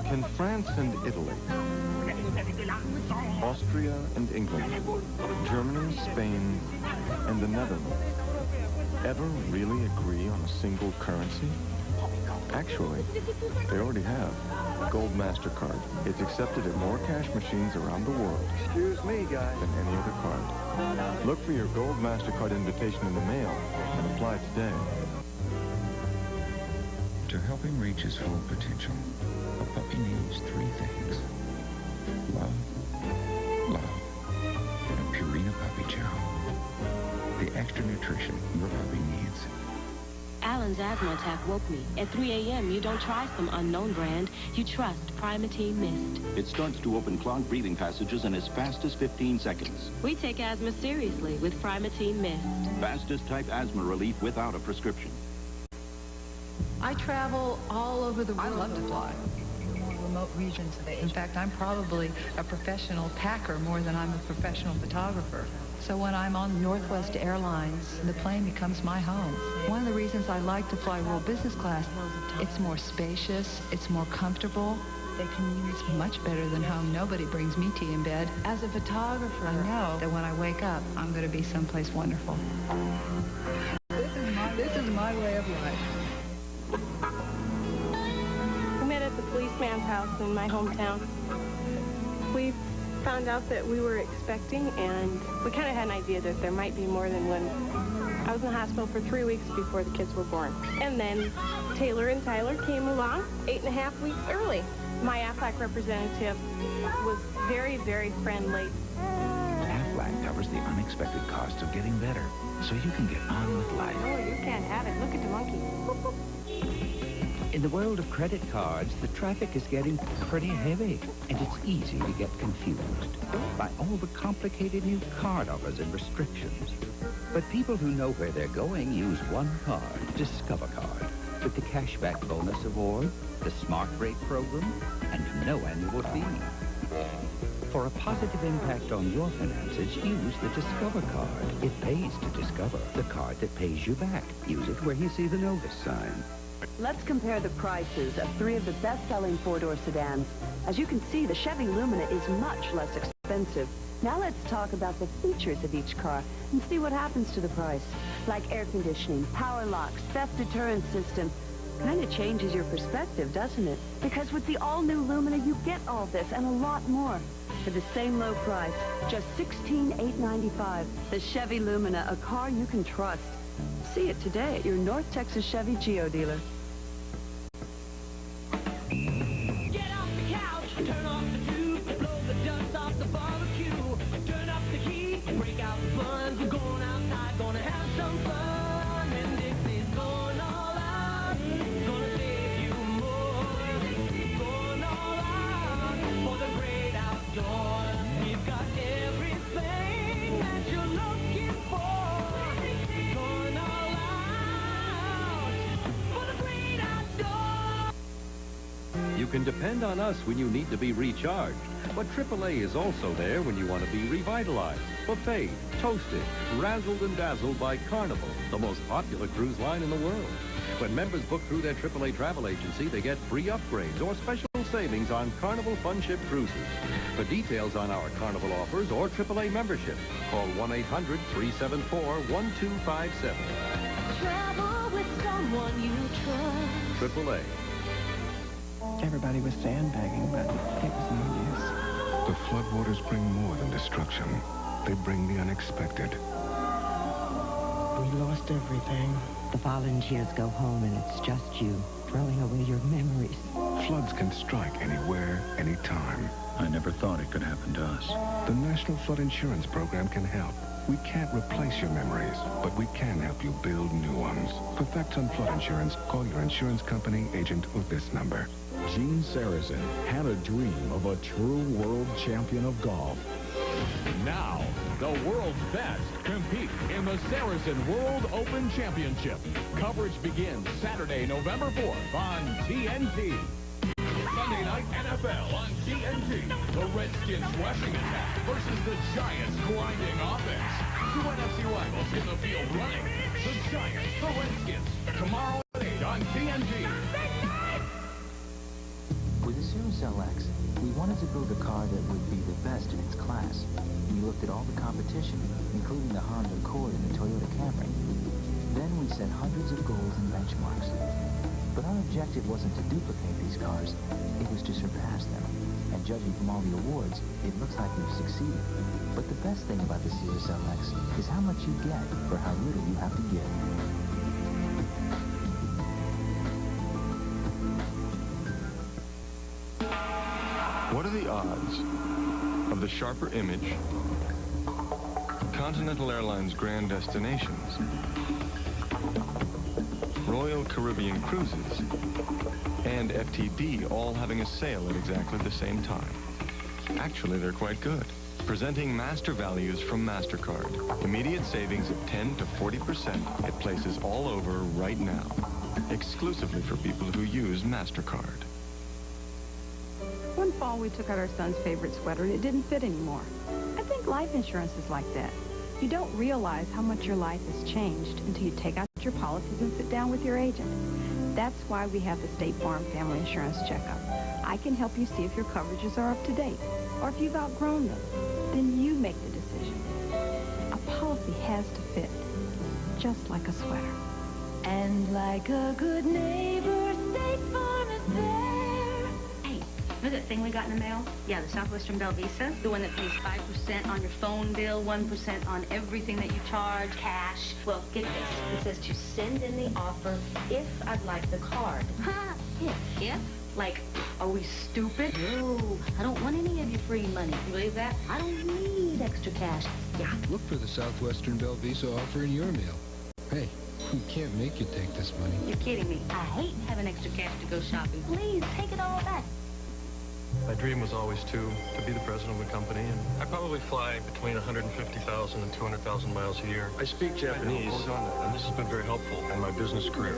Can France and Italy, Austria and England, Germany, Spain, and the Netherlands ever really agree on a single currency? Actually, they already have. Gold MasterCard. It's accepted at more cash machines around the world. Excuse me, guys. Than any other card. Look for your Gold MasterCard invitation in the mail and apply today. To help him reach his full potential, a puppy needs 3 things. Love, and a Purina Puppy Chow. The extra nutrition your puppy needs. Alan's asthma attack woke me. At 3 a.m., you don't try some unknown brand. You trust Primatene Mist. It starts to open clogged breathing passages in as fast as 15 seconds. We take asthma seriously with Primatene Mist. Fastest type asthma relief without a prescription. I travel all over the world. I love to fly. Remote regions of Asia. In fact, I'm probably a professional packer more than I'm a professional photographer. So when I'm on Northwest Airlines, the plane becomes my home. One of the reasons I like to fly world business class, it's more spacious, it's more comfortable. They can use much better than home. Nobody brings me tea in bed. As a photographer, I know that when I wake up, I'm going to be someplace wonderful. This is my way of life. We met at the policeman's house in my hometown. We found out that we were expecting, and we kind of had an idea that there might be more than one. I was in the hospital for 3 weeks before the kids were born. And then Taylor and Tyler came along 8.5 weeks early. My Aflac representative was very, very friendly. Aflac covers the unexpected cost of getting better, so you can get on with life. Oh, you can't have it. Look at the monkey. In the world of credit cards, the traffic is getting pretty heavy, and it's easy to get confused by all the complicated new card offers and restrictions. But people who know where they're going use one card, Discover Card, with the Cashback Bonus Award, the Smart Rate Program, and no annual fee. For a positive impact on your finances, use the Discover Card. It pays to discover, the card that pays you back. Use it where you see the notice sign. Let's compare the prices of 3 of the best-selling 4-door sedans. As you can see, the Chevy Lumina is much less expensive. Now let's talk about the features of each car and see what happens to the price. Like air conditioning, power locks, theft deterrent system. Kind of changes your perspective, doesn't it? Because with the all-new Lumina, you get all this and a lot more. For the same low price, just $16,895. The Chevy Lumina, a car you can trust. See it today at your North Texas Chevy Geo dealer. Get off the couch, turn off the tube, blow the dust off the barbecue, turn up the heat, break out the buns, we're going outside, gonna have some fun, and Dixie's going all out, gonna save you more, going all out for the great outdoors. We've got everything that you're looking for. You can depend on us when you need to be recharged. But AAA is also there when you want to be revitalized, buffeted, toasted, razzled and dazzled by Carnival, the most popular cruise line in the world. When members book through their AAA travel agency, they get free upgrades or special savings on Carnival Fun Ship cruises. For details on our Carnival offers or AAA membership, call 1-800-374-1257. Travel with someone you trust. AAA. Everybody was sandbagging, but it was no use. The floodwaters bring more than destruction. They bring the unexpected. We lost everything. The volunteers go home and it's just you, throwing away your memories. Floods can strike anywhere, anytime. I never thought it could happen to us. The National Flood Insurance Program can help. We can't replace your memories, but we can help you build new ones. For facts on flood insurance, call your insurance company agent with this number. Gene Sarazen had a dream of a true world champion of golf. Now, the world's best compete in the Sarazen World Open Championship. Coverage begins Saturday, November 4th on TNT. Sunday night NFL on TNT. The Redskins rushing attack versus the Giants grinding offense. Two NFC rivals in the field running. The Giants, the Redskins. Tomorrow SLX, we wanted to build a car that would be the best in its class. We looked at all the competition, including the Honda Accord and the Toyota Camry. Then we set hundreds of goals and benchmarks. But our objective wasn't to duplicate these cars, it was to surpass them. And judging from all the awards, it looks like we've succeeded. But the best thing about the SLX is how much you get for how little you have to give. What are the odds of the sharper image, Continental Airlines grand destinations, Royal Caribbean Cruises, and FTD all having a sale at exactly the same time? Actually, they're quite good. Presenting master values from MasterCard. Immediate savings of 10 to 40% at places all over right now. Exclusively for people who use MasterCard. One fall, we took out our son's favorite sweater, and it didn't fit anymore. I think life insurance is like that. You don't realize how much your life has changed until you take out your policies and sit down with your agent. That's why we have the State Farm Family Insurance Checkup. I can help you see if your coverages are up to date, or if you've outgrown them. Then you make the decision. A policy has to fit, just like a sweater. And like a good neighbor, State Farm is there. Hey, remember that thing we got in the mail? Yeah, the Southwestern Bell Visa. The one that pays 5% on your phone bill, 1% on everything that you charge, cash. Well, get this. It says to send in the offer if I'd like the card. Ha! If? Like, are we stupid? No, I don't want any of your free money. You believe that? I don't need extra cash. Yeah. Look for the Southwestern Bell Visa offer in your mail. Hey, we can't make you take this money. You're kidding me. I hate having extra cash to go shopping. Please, take it all back. My dream was always to be the president of the company, and I probably fly between 150,000 and 200,000 miles a year. I speak Japanese, and this has been very helpful in my business career.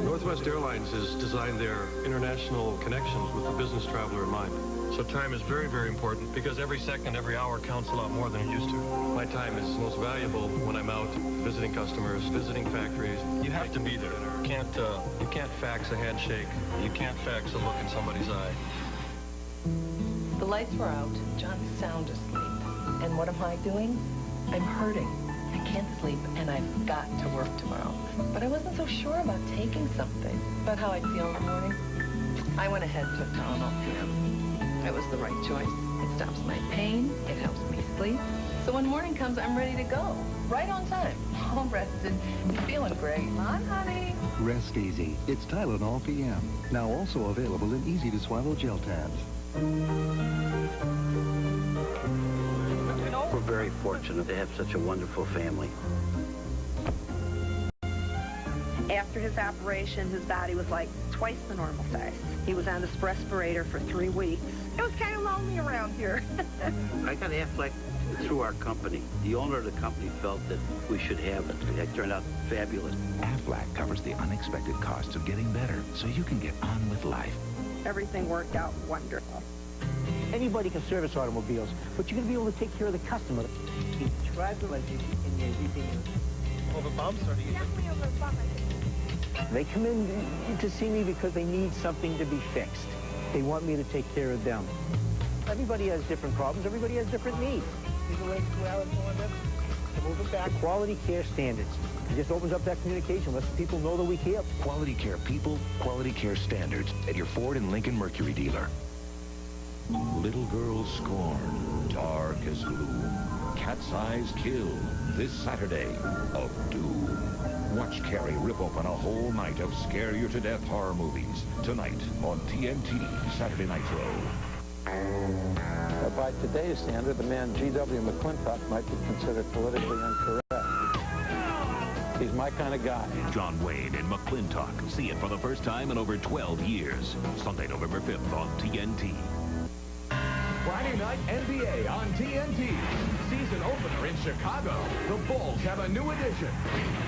Northwest Airlines has designed their international connections with the business traveler in mind. So time is very, very important because every second, every hour counts a lot more than it used to. My time is most valuable when I'm out visiting customers, visiting factories. You have to be there. You can't fax a handshake. You can't fax a look in somebody's eye. The lights were out. John's sound asleep. And what am I doing? I'm hurting. I can't sleep, and I've got to work tomorrow. But I wasn't so sure about taking something. About how I'd feel in the morning. I went ahead and took Tylenol PM. It was the right choice. It stops my pain. It helps me sleep. So when morning comes, I'm ready to go. Right on time. All rested and feeling great. Come on, honey. Rest easy. It's Tylenol PM. Now also available in easy-to-swallow gel tabs. We're very fortunate to have such a wonderful family. After his operation, his body was like twice the normal size. He was on this respirator for 3 weeks. It was kind of lonely around here. I got Affleck through our company. The owner of the company felt that we should have it. It turned out fabulous. Aflac covers the unexpected costs of getting better so you can get on with life. Everything worked out wonderful. Anybody can service automobiles, but you're going to be able to take care of the customer. You drive them like in your over bumps, or do you? Definitely over a bump. They come in to see me because they need something to be fixed. They want me to take care of them. Everybody has different problems. Everybody has different needs. These are like 2 hours on them. To move it back. Quality care standards. It just opens up that communication, lets people know that we care. Quality care people, quality care standards at your Ford and Lincoln Mercury dealer. Little Girl Scorn, dark as gloom. Cat's Eyes Kill, this Saturday of Doom. Watch Carrie rip open a whole night of scare-you-to-death horror movies. Tonight on TNT, Saturday Nitro. By today's standard, the man G.W. McClintock might be considered politically incorrect. He's my kind of guy. John Wayne and McClintock. See it for the first time in over 12 years. Sunday, November 5th on TNT. Friday night NBA on TNT. Season opener in Chicago. The Bulls have a new addition.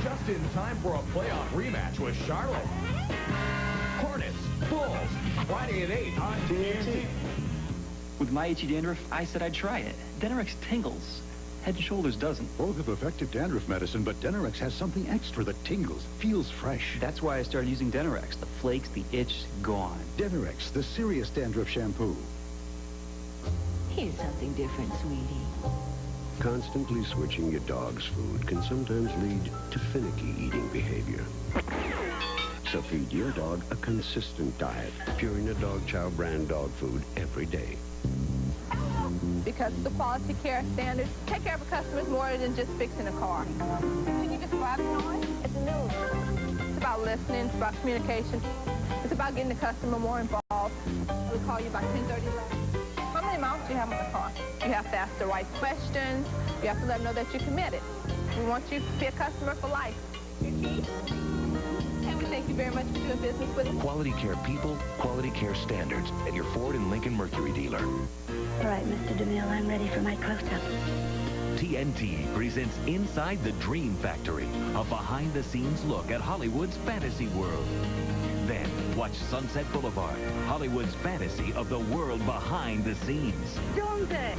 Just in time for a playoff rematch with Charlotte. Hornets, Bulls, Friday at 8 on TNT. With my itchy dandruff, I said I'd try it. Denerex tingles. Head & Shoulders doesn't. Both have effective dandruff medicine, but Denorex has something extra that tingles, feels fresh. That's why I started using Denorex. The flakes, the itch, gone. Denorex, the serious dandruff shampoo. Here's something different, sweetie. Constantly switching your dog's food can sometimes lead to finicky eating behavior. So feed your dog a consistent diet. Purina Dog Chow brand dog food every day. Because the quality care standards take care of customers more than just fixing a car. Can you describe the noise? It's a news. It's about listening, it's about communication. It's about getting the customer more involved. We'll call you about 10:30. How many miles do you have on the car? You have to ask the right questions. You have to let them know that you're committed. We want you to be a customer for life. Your key? And we thank you very much for doing business with us. Quality care people, quality care standards at your Ford and Lincoln Mercury dealer. All right, Mr. DeMille, I'm ready for my close-up. TNT presents Inside the Dream Factory, a behind-the-scenes look at Hollywood's fantasy world. Then, watch Sunset Boulevard, Hollywood's fantasy of the world behind the scenes. Don't they?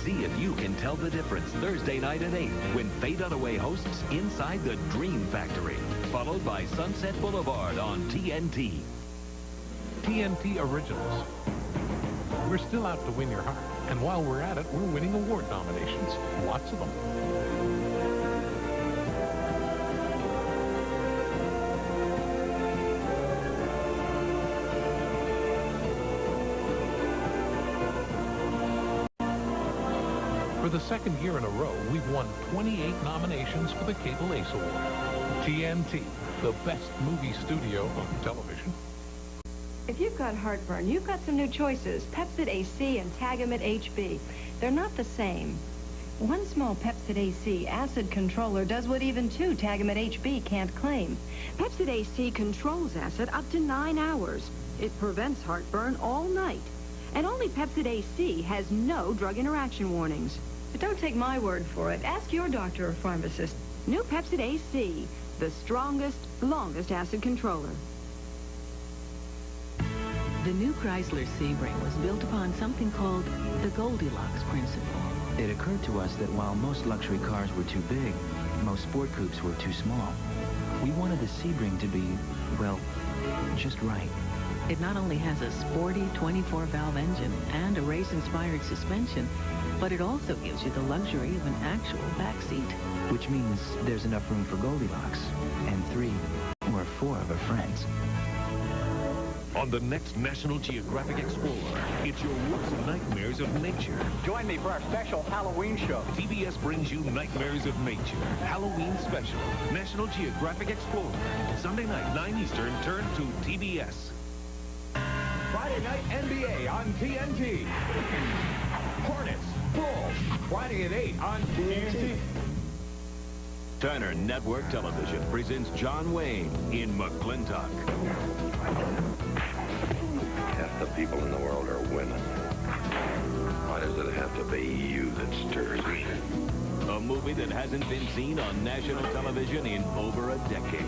See if you can tell the difference Thursday night at 8 when Faye Dunaway hosts Inside the Dream Factory, followed by Sunset Boulevard on TNT. TNT Originals. We're still out to win your heart. And while we're at it, we're winning award nominations. Lots of them. For the second year in a row, we've won 28 nominations for the Cable Ace Award. TNT, the best movie studio on television. If you've got heartburn, you've got some new choices. Pepsid AC and Tagamet HB. They're not the same. One small Pepsid AC acid controller does what even two Tagamet HB can't claim. Pepsid AC controls acid up to 9 hours. It prevents heartburn all night. And only Pepsid AC has no drug interaction warnings. But don't take my word for it. Ask your doctor or pharmacist. New Pepsid AC, the strongest, longest acid controller. The new Chrysler Sebring was built upon something called the Goldilocks principle. It occurred to us that while most luxury cars were too big, most sport coupes were too small. We wanted the Sebring to be, well, just right. It not only has a sporty 24-valve engine and a race-inspired suspension, but it also gives you the luxury of an actual back seat. Which means there's enough room for Goldilocks and 3 or 4 of her friends. On the next National Geographic Explorer, it's your worst nightmares of nature. Join me for our special Halloween show. TBS brings you Nightmares of Nature, Halloween Special, National Geographic Explorer. Sunday night, 9 Eastern, turn to TBS. Friday night NBA on TNT. Hornets, Bulls, Friday at 8 on TNT. Turner Network Television presents John Wayne in McClintock. Half the people in the world are women. Why does it have to be you that stirs me? A movie that hasn't been seen on national television in over a decade.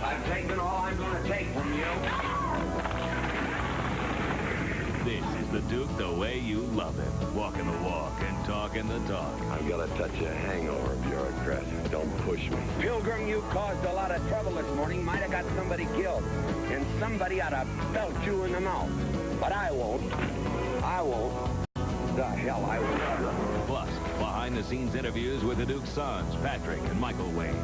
I've taken all I'm going to take from you. This is the Duke the way you love him. Walking the walk and talking the talk. I've got a touch of hangover, bureaucrat. Don't push me. Pilgrim, you caused a lot of trouble this morning. Might have got somebody killed. And somebody ought to belt you in the mouth. But I won't. I won't. The hell I won't. Plus, behind-the-scenes interviews with the Duke's sons, Patrick and Michael Wayne.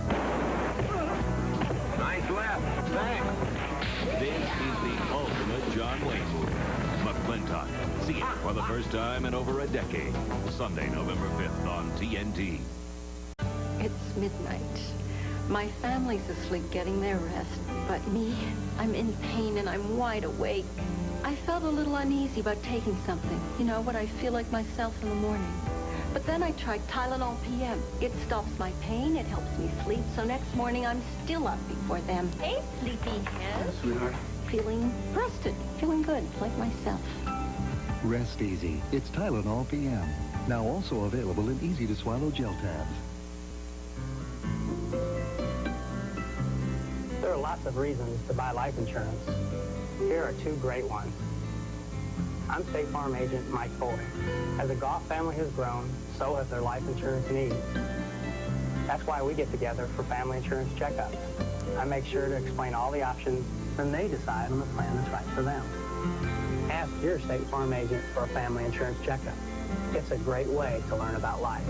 Nice left. Thanks. This is the ultimate John Wayne movie. McClintock. See it for the first time in over a decade. Sunday, November 5th on TNT. It's midnight. My family's asleep getting their rest. But me, I'm in pain and I'm wide awake. I felt a little uneasy about taking something. You know, what I feel like myself in the morning. But then I tried Tylenol PM. It stops my pain, it helps me sleep, so next morning I'm still up before them. Hey, sleepyhead. Sweetheart. Feeling rested, feeling good, like myself. Rest easy. It's Tylenol PM. Now also available in easy-to-swallow gel tabs. There are lots of reasons to buy life insurance. Here are 2 great ones. I'm State Farm Agent Mike Boyd. As the Goff family has grown, so have their life insurance needs. That's why we get together for family insurance checkups. I make sure to explain all the options, then they decide on the plan that's right for them. Ask your State Farm agent for a family insurance checkup. It's a great way to learn about life.